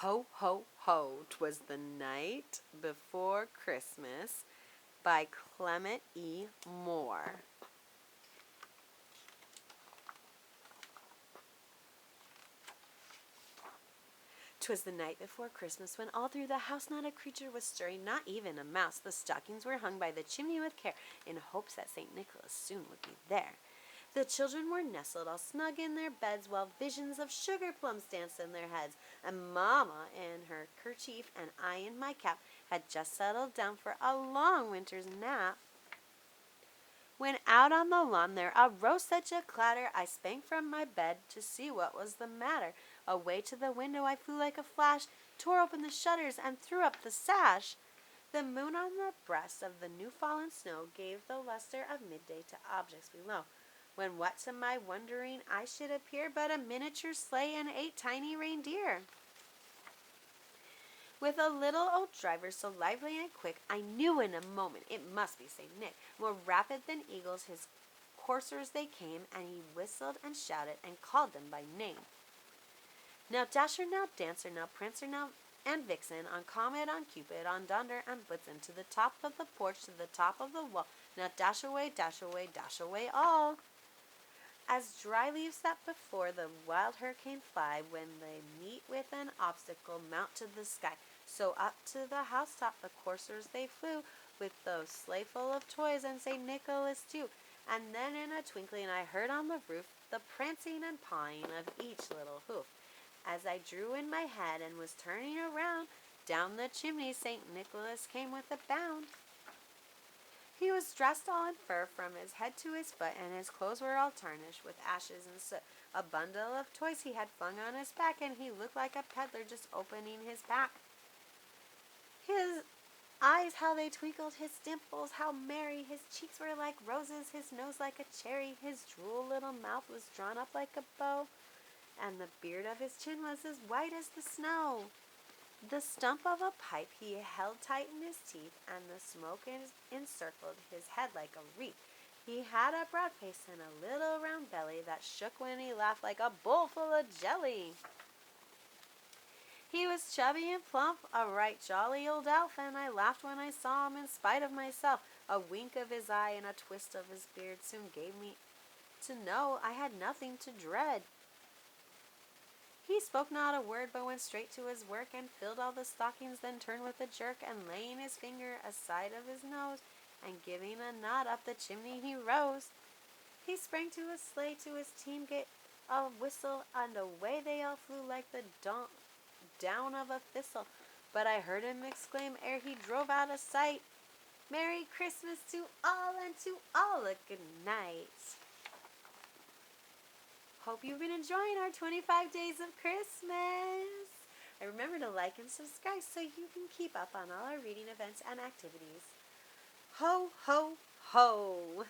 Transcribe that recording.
Ho, ho, ho, 'twas the night before Christmas by Clement E. Moore. 'Twas the night before Christmas, when all through the house not a creature was stirring, not even a mouse. The stockings were hung by the chimney with care, in hopes that St. Nicholas soon would be there. The children were nestled all snug in their beds, while visions of sugar plums danced in their heads. And Mamma, in her kerchief, and I in my cap, had just settled down for a long winter's nap, when out on the lawn there arose such a clatter, I sprang from my bed to see what was the matter. Away to the window I flew like a flash, tore open the shutters, and threw up the sash. The moon on the breast of the new-fallen snow gave the lustre of midday to objects below, when what to my wondering eyes should appear but a miniature sleigh and 8 tiny reindeer, with a little old driver so lively and quick, I knew in a moment it must be St. Nick. More rapid than eagles his coursers they came, and he whistled and shouted and called them by name. Now Dasher, now Dancer, now Prancer, now and Vixen, on Comet, on Cupid, on Donder and Blitzen, to the top of the porch, to the top of the wall. Now dash away, dash away, dash away all. As dry leaves that before the wild hurricane fly, when they meet with an obstacle, mount to the sky, so up to the housetop the coursers they flew, with those sleigh full of toys and St. Nicholas too. And then in a twinkling I heard on the roof the prancing and pawing of each little hoof. As I drew in my head and was turning around, down the chimney St. Nicholas came with a bound. He was dressed all in fur from his head to his foot, and his clothes were all tarnished with ashes and soot. A bundle of toys he had flung on his back, and he looked like a peddler just opening his pack. His eyes, how they twinkled, his dimples, how merry, his cheeks were like roses, his nose like a cherry, his droll little mouth was drawn up like a bow, and the beard of his chin was as white as the snow. The stump of a pipe he held tight in his teeth, and the smoke encircled his head like a wreath. He had a broad face and a little round belly that shook when he laughed like a bowl full of jelly. He was chubby and plump, a right jolly old elf, and I laughed when I saw him in spite of myself. A wink of his eye and a twist of his beard soon gave me to know I had nothing to dread. He spoke not a word, but went straight to his work, and filled all the stockings, then turned with a jerk, and laying his finger aside of his nose, and giving a nod up the chimney he rose. He sprang to his sleigh, to his team gave a whistle, and away they all flew like the down of a thistle. But I heard him exclaim, ere he drove out of sight, "Merry Christmas to all, and to all a good night." Hope you've been enjoying our 25 days of Christmas. And remember to like and subscribe so you can keep up on all our reading events and activities. Ho, ho, ho!